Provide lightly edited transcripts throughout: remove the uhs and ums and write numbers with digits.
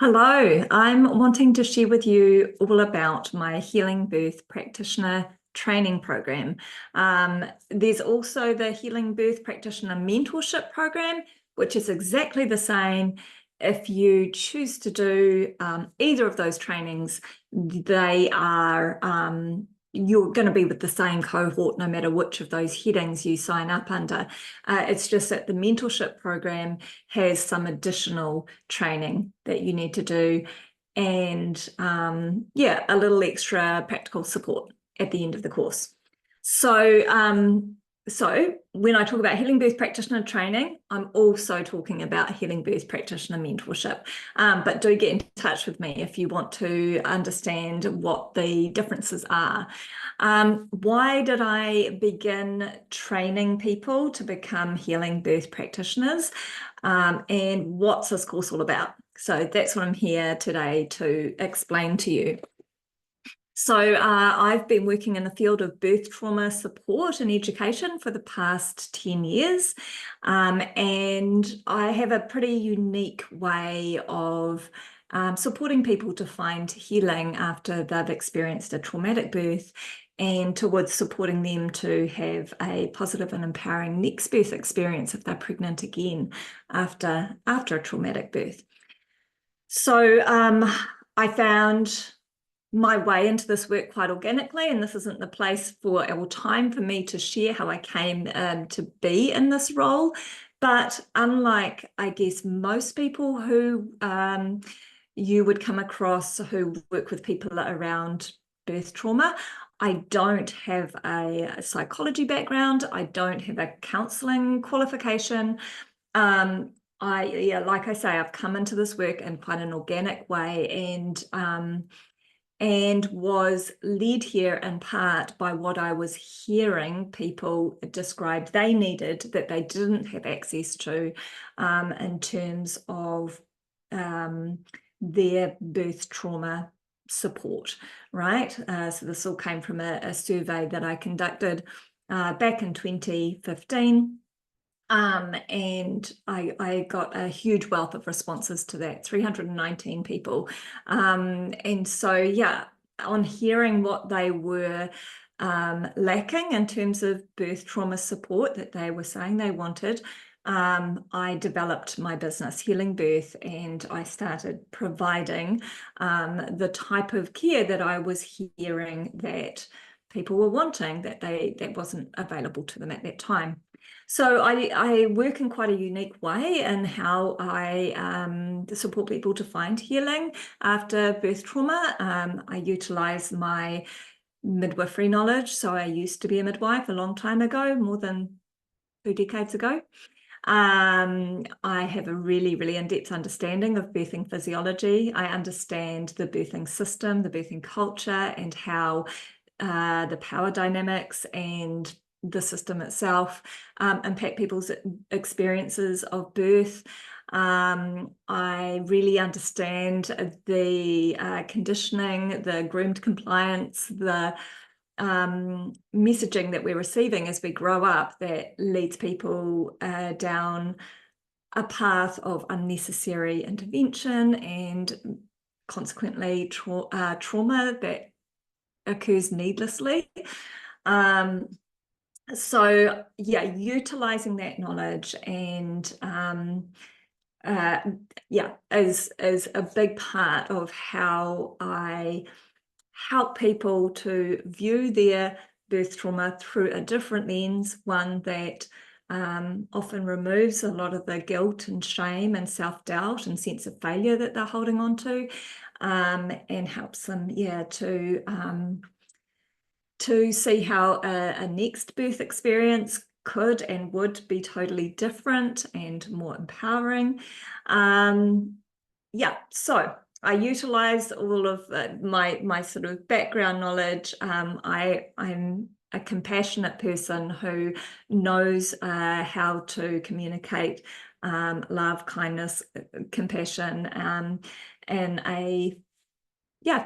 Hello, I'm wanting to share with you all about my Healing Birth Practitioner training program. There's also the Healing Birth Practitioner Mentorship Program, which is exactly the same. If you choose to do either of those trainings, they are you're going to be with the same cohort no matter which of those headings you sign up under. It's just that the mentorship program has some additional training that you need to do and yeah, a little extra practical support at the end of the course. So when I talk about Healing Birth Practitioner training, I'm also talking about Healing Birth Practitioner mentorship. But do get in touch with me if you want to understand what the differences are. Why did I begin training people to become Healing Birth Practitioners? And what's this course all about? So that's what I'm here today to explain to you. So I've been working in the field of birth trauma support and education for the past 10 years. And I have a pretty unique way of supporting people to find healing after they've experienced a traumatic birth and towards supporting them to have a positive and empowering next birth experience if they're pregnant again after a traumatic birth. So I found my way into this work quite organically, and this isn't the place or time for me to share how I came to be in this role. But unlike, I guess, most people who you would come across who work with people around birth trauma, I don't have a psychology background. I don't have a counselling qualification. Like I say, I've come into this work in quite an organic way and was led here in part by what I was hearing people describe they needed that they didn't have access to in terms of their birth trauma support, right? So this all came from a survey that I conducted back in 2015. And I got a huge wealth of responses to that, 319 people. And so, yeah, on hearing what they were lacking in terms of birth trauma support that they were saying they wanted, I developed my business, Healing Birth, and I started providing the type of care that I was hearing that people were wanting, that wasn't available to them at that time. So I work in quite a unique way in how I support people to find healing after birth trauma. I utilize my midwifery knowledge. So I used to be a midwife a long time ago, more than 2 decades ago. I have a really, really in-depth understanding of birthing physiology. I understand the birthing system, the birthing culture, and how the power dynamics and the system itself impact people's experiences of birth. I really understand the conditioning, the groomed compliance, the messaging that we're receiving as we grow up that leads people down a path of unnecessary intervention and consequently trauma that occurs needlessly. So yeah, utilizing that knowledge and yeah, is a big part of how I help people to view their birth trauma through a different lens, one that often removes a lot of the guilt and shame and self-doubt and sense of failure that they're holding on to, and helps them, yeah, to see how a next birth experience could and would be totally different and more empowering. Yeah, so I utilize all of my sort of background knowledge. I'm a compassionate person who knows how to communicate love, kindness, compassion in a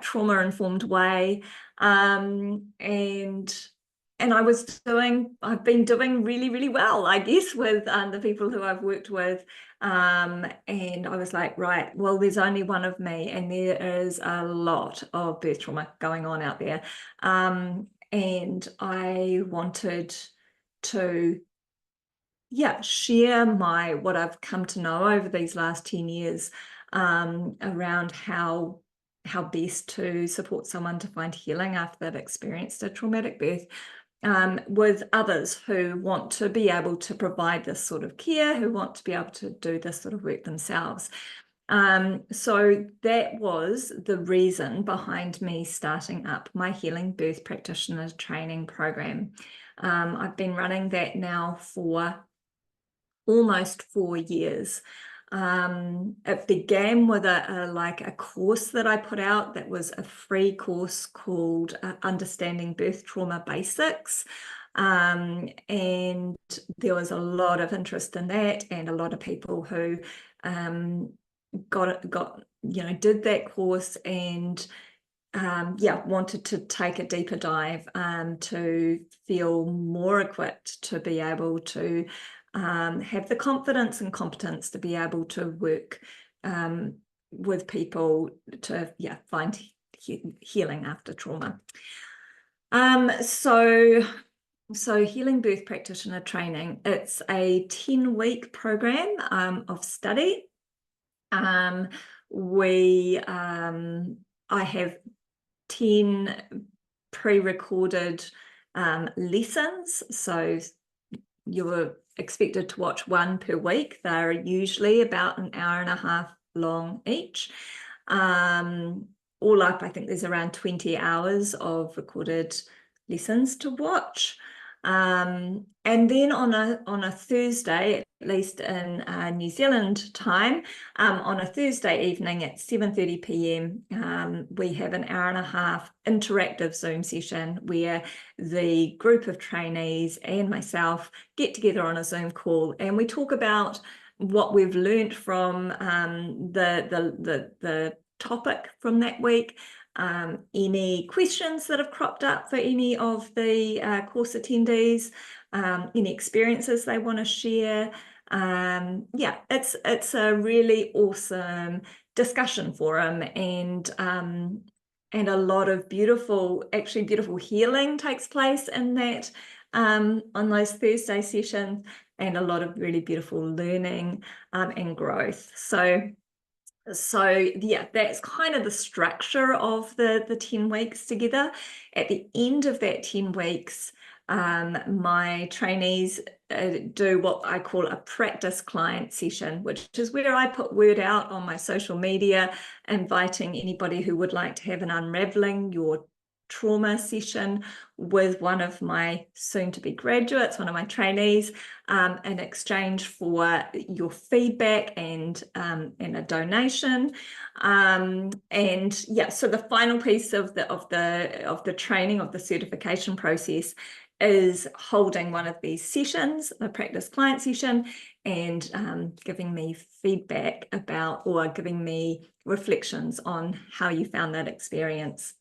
trauma-informed way. And I've been doing really, really well, I guess, with the people who I've worked with. And I was like, right, well, there's only one of me, and there is a lot of birth trauma going on out there. And I wanted to, share what I've come to know over these last 10 years around how best to support someone to find healing after they've experienced a traumatic birth, with others who want to be able to provide this sort of care, who want to be able to do this sort of work themselves. So that was the reason behind me starting up my Healing Birth Practitioner training program. I've been running that now for almost 4 years. It began with a course that I put out that was a free course called Understanding Birth Trauma Basics. And there was a lot of interest in that, and a lot of people who did that course and wanted to take a deeper dive to feel more equipped to be able to have the confidence and competence to be able to work with people to find healing after trauma. So Healing Birth Practitioner training, it's a 10-week program of study. I have 10 pre-recorded lessons, so you're expected to watch one per week. They're usually about an hour and a half long each. All up, I think there's around 20 hours of recorded lessons to watch. And then on a Thursday, at least in New Zealand time, on a Thursday evening at 7:30 p.m, we have an hour and a half interactive Zoom session where the group of trainees and myself get together on a Zoom call, and we talk about what we've learned from the topic from that week, any questions that have cropped up for any of the course attendees, any experiences they want to share. It's a really awesome discussion forum, and a lot of beautiful healing takes place in that on those Thursday sessions, and a lot of really beautiful learning and growth. So that's kind of the structure of the 10 weeks together. At the end of that 10 weeks, my trainees do what I call a practice client session, which is where I put word out on my social media, inviting anybody who would like to have an Unraveling Your Trauma session with one of my soon-to-be graduates, one of my trainees, in exchange for your feedback and a donation. So the final piece of the training, of the certification process, is holding one of these sessions, a practice client session, and giving me feedback about, or giving me reflections on how you found that experience.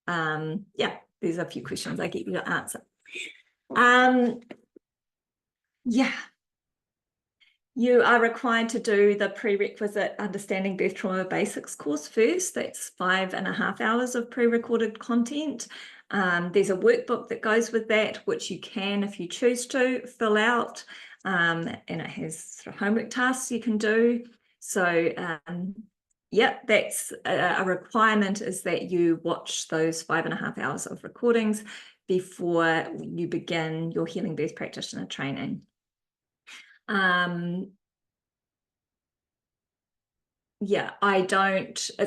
There's a few questions I get you to answer. You are required to do the prerequisite Understanding Birth Trauma Basics course first. That's 5.5 hours of pre-recorded content. There's a workbook that goes with that, which you can, if you choose to, fill out, and it has sort of homework tasks you can do. So that's a requirement, is that you watch those 5.5 hours of recordings before you begin your Healing Birth Practitioner training. It's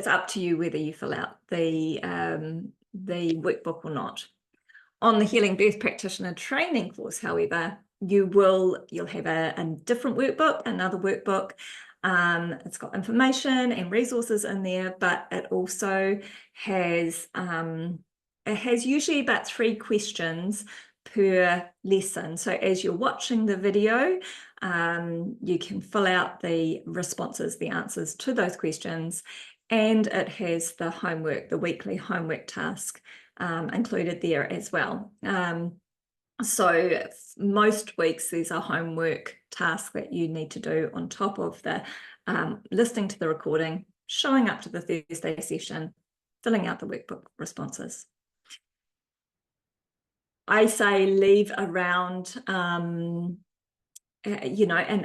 up to you whether you fill out the workbook or not. On the Healing Birth Practitioner training course, however, you'll have a different workbook, another workbook. It's got information and resources in there, but it also has usually about 3 questions per lesson. So as you're watching the video, you can fill out the responses, the answers to those questions, and it has the homework, the weekly homework task included there as well. So most weeks there's a homework task that you need to do on top of the listening to the recording, showing up to the Thursday session, filling out the workbook responses. I say leave around an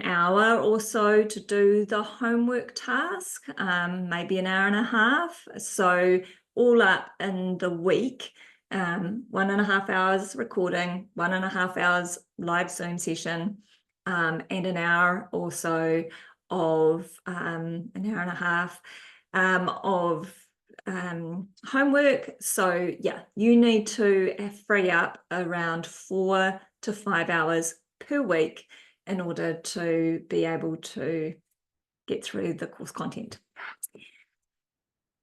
hour or so to do the homework task, maybe an hour and a half. So all up in the week, 1.5 hours recording, 1.5 hours live Zoom session, and an hour or so of an hour and a half of homework. So yeah, you need to free up around 4 to 5 hours per week in order to be able to get through the course content.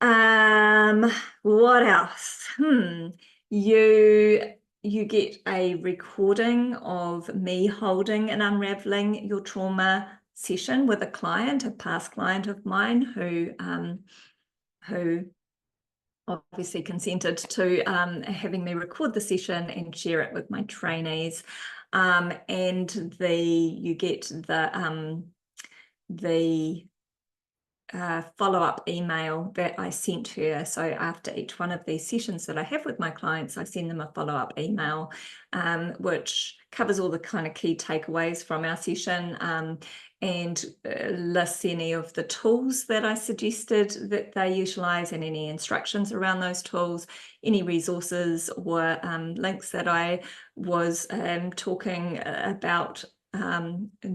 What else? You get a recording of me holding and unraveling your trauma session with a client, a past client of mine who obviously consented to having me record the session and share it with my trainees. And you get the follow-up email that I sent her. So after each one of these sessions that I have with my clients, I send them a follow-up email, which covers all the kind of key takeaways from our session, and lists any of the tools that I suggested that they utilize and any instructions around those tools, any resources or links that I was talking about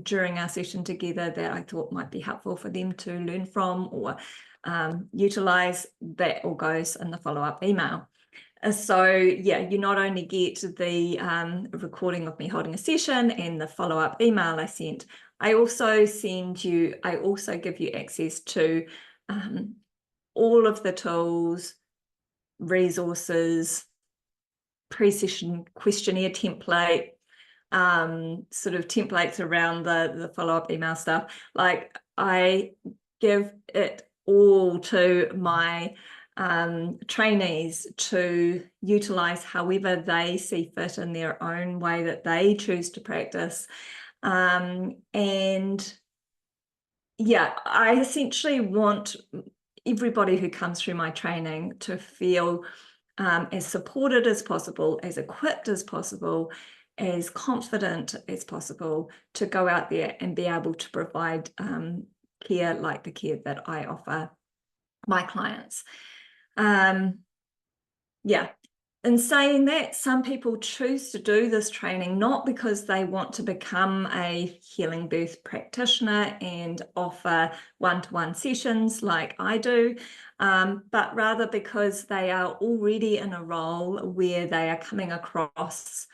during our session together that I thought might be helpful for them to learn from or utilize. That all goes in the follow-up email. So yeah, you not only get the recording of me holding a session and the follow-up email I sent, I also give you access to all of the tools, resources, pre-session questionnaire template, sort of templates around the follow-up email stuff. Like I give it all to my trainees to utilize however they see fit in their own way that they choose to practice. And yeah, I essentially want everybody who comes through my training to feel as supported as possible, as equipped as possible, as confident as possible to go out there and be able to provide care like the care that I offer my clients. Yeah. In saying that, some people choose to do this training not because they want to become a healing birth practitioner and offer one-to-one sessions like I do, but rather because they are already in a role where they are coming across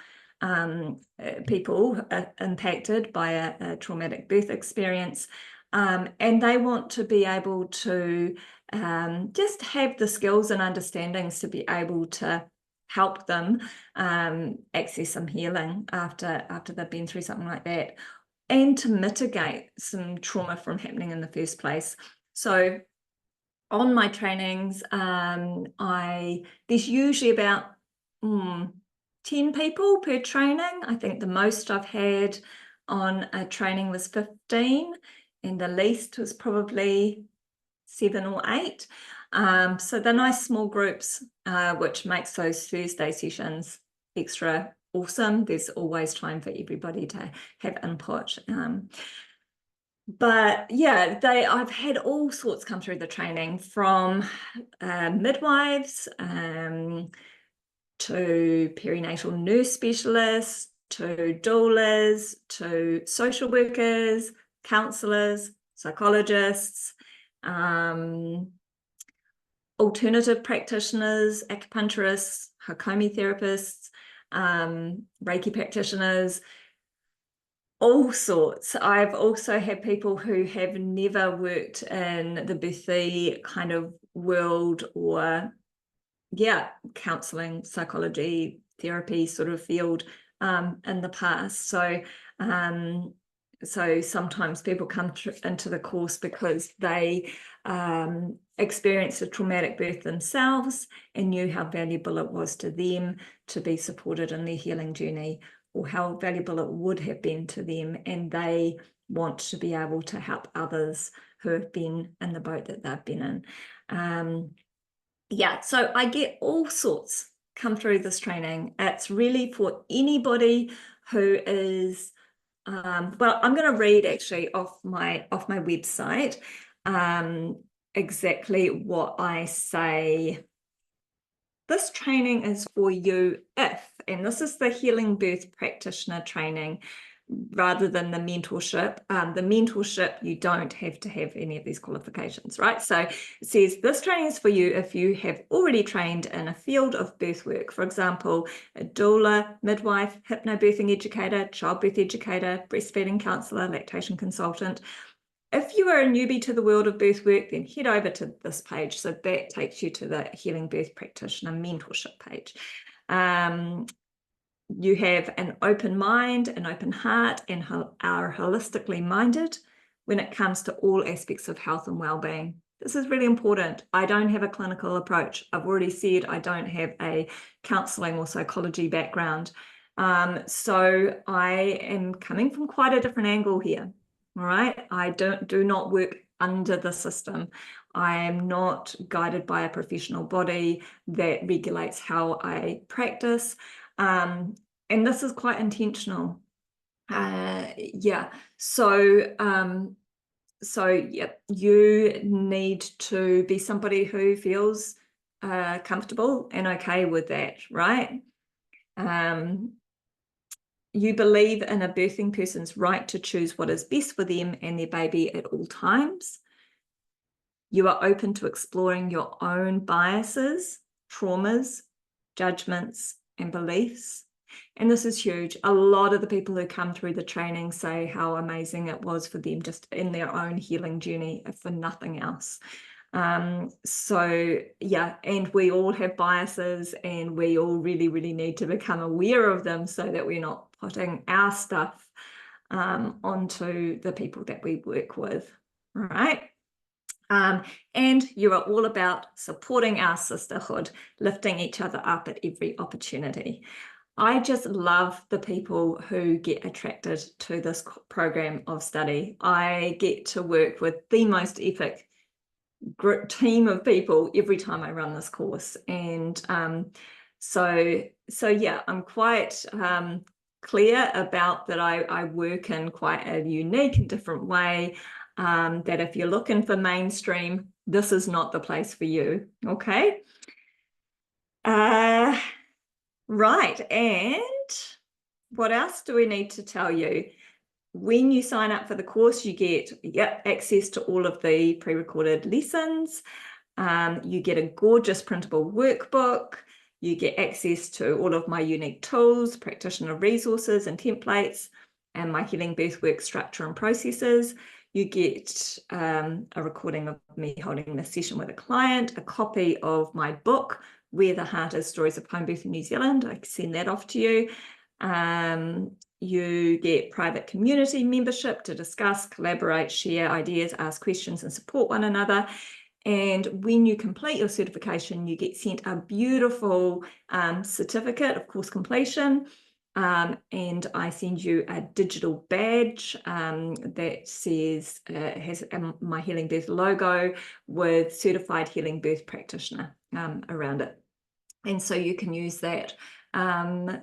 people impacted by a traumatic birth experience, and they want to be able to just have the skills and understandings to be able to help them access some healing after they've been through something like that, and to mitigate some trauma from happening in the first place. So on my trainings, there's usually about 10 people per training. I think the most I've had on a training was 15, and the least was probably 7 or 8. So they're nice small groups, which makes those Thursday sessions extra awesome. There's always time for everybody to have input. But yeah, I've had all sorts come through the training, from midwives to perinatal nurse specialists, to doulas, to social workers, counsellors, psychologists, alternative practitioners, acupuncturists, Hakomi therapists, Reiki practitioners, all sorts. I've also had people who have never worked in the birthing kind of world, or counseling, psychology, therapy sort of field in the past. So sometimes people come into the course because they experienced a traumatic birth themselves and knew how valuable it was to them to be supported in their healing journey or how valuable it would have been to them, and they want to be able to help others who have been in the boat that they've been in. Yeah, so I get all sorts come through this training. It's really for anybody who is, well, I'm going to read actually off my website exactly what I say. This training is for you if, and this is the Healing Birth Practitioner training rather than the mentorship. The mentorship, you don't have to have any of these qualifications, right? So it says this training is for you if you have already trained in a field of birth work, for example, a doula, midwife, hypnobirthing educator, childbirth educator, breastfeeding counsellor, lactation consultant. If you are a newbie to the world of birth work, then head over to this page. So that takes you to the Healing Birth Practitioner mentorship page. You have an open mind, an open heart, and are holistically minded when it comes to all aspects of health and well-being. This is really important. I don't have a clinical approach. I've already said I don't have a counselling or psychology background. So I am coming from quite a different angle here. All right. I do not work under the system. I am not guided by a professional body that regulates how I practice. And this is quite intentional. Yeah. So yeah, you need to be somebody who feels comfortable and okay with that, right? You believe in a birthing person's right to choose what is best for them and their baby at all times. You are open to exploring your own biases, traumas, judgments, and beliefs. And this is huge. A lot of the people who come through the training say how amazing it was for them just in their own healing journey, if for nothing else. So yeah, and we all have biases, and we all really, really need to become aware of them so that we're not putting our stuff onto the people that we work with, right? And you are all about supporting our sisterhood, lifting each other up at every opportunity. I just love the people who get attracted to this program of study. I get to work with the most epic team of people every time I run this course. And so yeah, I'm quite clear about that I work in quite a unique and different way, that if you're looking for mainstream, this is not the place for you, okay? Right, and what else do we need to tell you? When you sign up for the course, you get access to all of the pre-recorded lessons. You get a gorgeous printable workbook. You get access to all of my unique tools, practitioner resources and templates, and my healing birth work structure and processes. You get a recording of me holding this session with a client, a copy of my book, Where the Heart Is, Stories of Home Birth in New Zealand. I can send that off to you. You get private community membership to discuss, collaborate, share ideas, ask questions, and support one another. And when you complete your certification, you get sent a beautiful certificate of course completion. And I send you a digital badge that says, has my Healing Birth logo with Certified Healing Birth Practitioner around it. And so you can use that on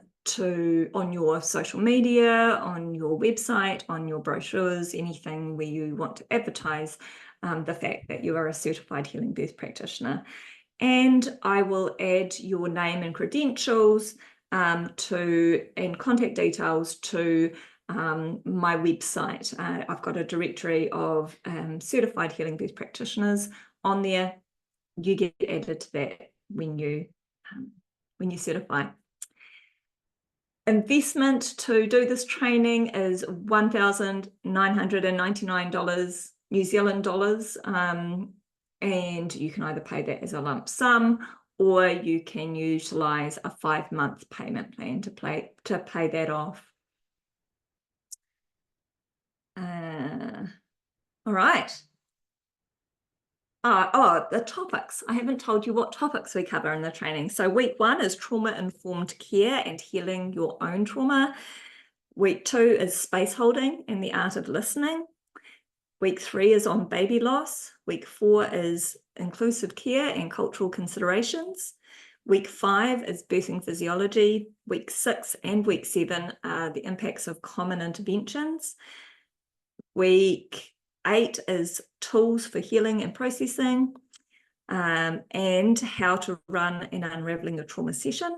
your social media, on your website, on your brochures, anything where you want to advertise the fact that you are a certified healing birth practitioner. And I will add your name and credentials and contact details to my website. I've got a directory of certified healing birth practitioners on there. You get added to that when you certify. Investment to do this training is $1,999 New Zealand dollars, and you can either pay that as a lump sum, or you can utilize a 5-month payment plan to pay that off. All right. The topics. I haven't told you what topics we cover in the training. So week 1 is trauma-informed care and healing your own trauma. Week 2 is space holding and the art of listening. Week 3 is on baby loss. Week 4 is inclusive care and cultural considerations. Week 5 is birthing physiology. Week 6 and week 7 are the impacts of common interventions. Week 8 is tools for healing and processing, and how to run and unraveling a trauma session.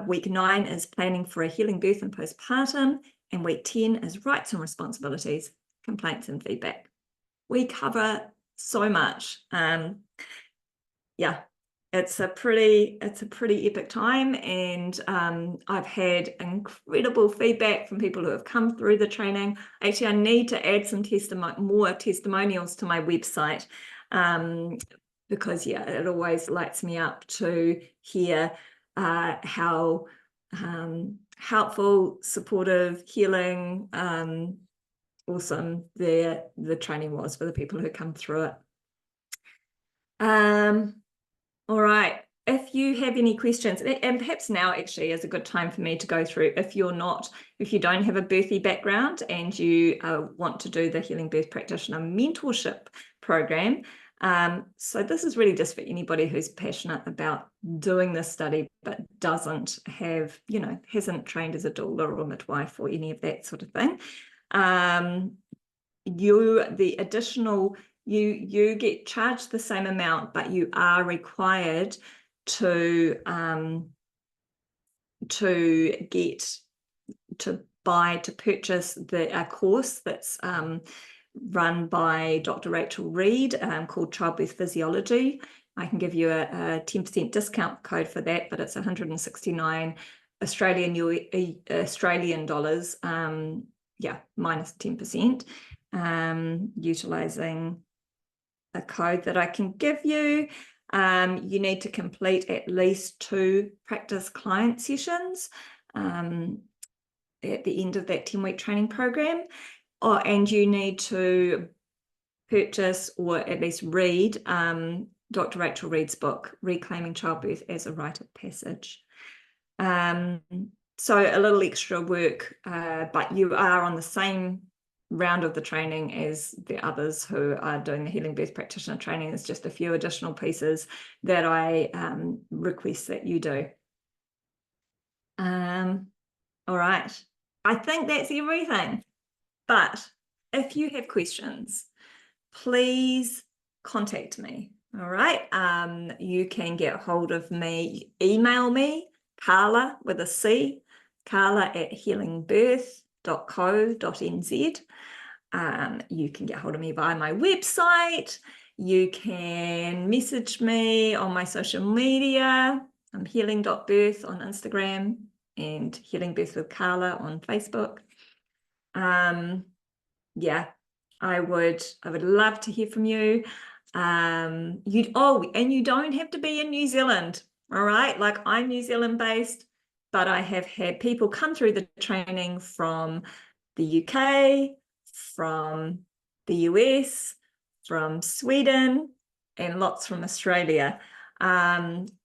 Week 9 is planning for a healing birth and postpartum, and week 10 is rights and responsibilities, complaints and feedback. We cover so much. Yeah, it's a pretty epic time, and I've had incredible feedback from people who have come through the training. Actually, I need to add some more testimonials to my website, because yeah, it always lights me up to hear how helpful, supportive, healing, awesome the training was for the people who come through it. All right, if you have any questions, and perhaps now actually is a good time for me to go through, if you don't have a birthing background and you want to do the Healing Birth Practitioner Mentorship Program. So this is really just for anybody who's passionate about doing this study but doesn't have, hasn't trained as a doula or a midwife or any of that sort of thing. You get charged the same amount, but you are required to purchase a course that's run by Dr. Rachel Reed, called Childbirth Physiology. I can give you a 10% discount code for that, but it's 169 Australian dollars, minus 10%, utilizing a code that I can give you. You need to complete at least 2 practice client sessions at the end of that 10-week training program. And you need to purchase or at least read Dr. Rachel Reed's book, Reclaiming Childbirth as a Rite of Passage. So a little extra work, but you are on the same round of the training as the others who are doing the Healing Birth Practitioner training. There's just a few additional pieces that I request that you do. All right, I think that's everything. But if you have questions, please contact me. All right, you can get hold of me, email me, Carla with a C, carla@healingbirth.co.nz. You can get hold of me via my website. You can message me on my social media. I'm healing.birth on Instagram and Healing Birth with Carla on Facebook. Yeah, I would love to hear from you. And you don't have to be in New Zealand. All right, like I'm New Zealand based, but I have had people come through the training from the UK, from the US, from Sweden, and lots from Australia.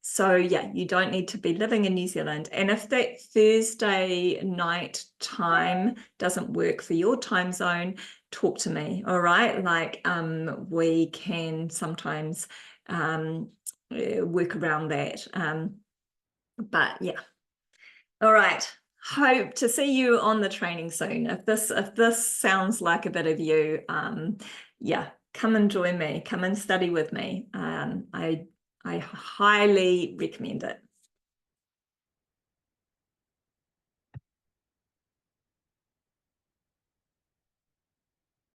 So yeah, you don't need to be living in New Zealand. And if that Thursday night time doesn't work for your time zone, talk to me. All right, like we can sometimes work around that. But yeah, all right. Hope to see you on the training soon. If this sounds like a bit of you, yeah, come and join me. Come and study with me. I highly recommend it.